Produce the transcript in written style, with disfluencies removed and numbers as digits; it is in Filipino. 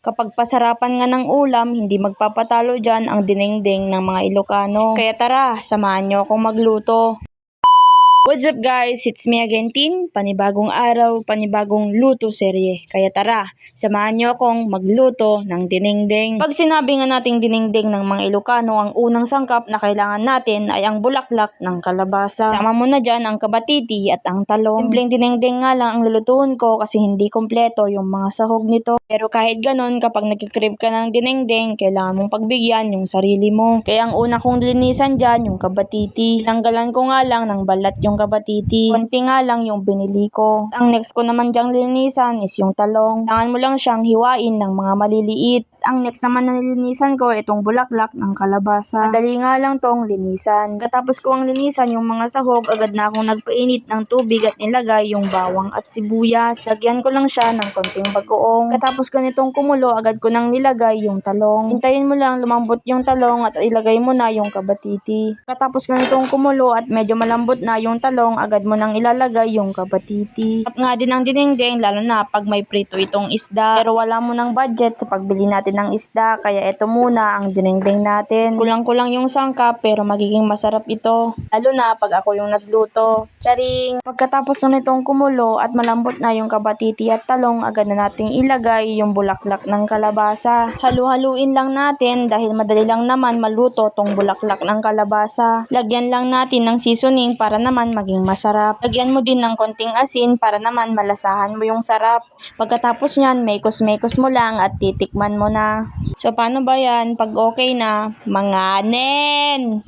Kapag pasarapan nga ng ulam, hindi magpapatalo dyan ang dinengdeng ng mga Ilocano. Kaya tara, samahan nyo akong magluto. What's up guys? It's me again, Tin. Panibagong araw, panibagong luto serye. Kaya tara, samahan nyo akong magluto ng dinengdeng. Pag sinabi nga nating dinengdeng ng mga Ilocano, ang unang sangkap na kailangan natin ay ang bulaklak ng kalabasa. Sama mo na dyan ang kabatiti at ang talong. Simpleng dinengdeng nga lang ang lulutuin ko kasi hindi kompleto yung mga sahog nito. Pero kahit ganon, kapag nagkikrib ka ng dinengdeng, kailangan mong pagbigyan yung sarili mo. Kaya ang una kong linisan dyan, yung kabatiti. Tinanggalan ko nga lang ng balat yung kabatiti. Konti nga lang yung binili ko. Ang next ko naman dyang linisan is yung talong. Kailangan mo lang siyang hiwain ng mga maliliit. Ang next naman na nilinisan ko, itong bulaklak ng kalabasa. Madali nga lang tong linisan. Katapos ko ang linisan yung mga sahog, agad na akong nagpainit ng tubig at nilagay yung bawang at sibuyas. Lagyan ko lang siya ng konting bagoong. Katapos ko nitong kumulo, agad ko nang nilagay yung talong. Hintayin mo lang lumambot yung talong at ilagay mo na yung kabatiti. Katapos ko nitong kumulo at medyo malambot na yung talong, agad mo nang ilalagay yung kabatiti. Tap nga din ang dinengdeng, lalo na pag may prito itong isda. Pero wala mo ng budget sa pagbili natin ng isda, kaya ito muna ang dinengdeng natin. Kulang-kulang yung sangkap pero magiging masarap ito. Lalo na pag ako yung nagluto. Charing! Pagkatapos na nitong kumulo at malambot na yung kabatiti at talong, agad na nating ilagay yung bulaklak ng kalabasa. Halu-haluin lang natin dahil madali lang naman maluto tong bulaklak ng kalabasa. Lagyan lang natin ng seasoning para naman maging masarap. Lagyan mo din ng konting asin para naman malasahan mo yung sarap. Pagkatapos nyan, mekos-mekos mo lang at titikman mo na. So paano ba yan? Pag okay na, manganin!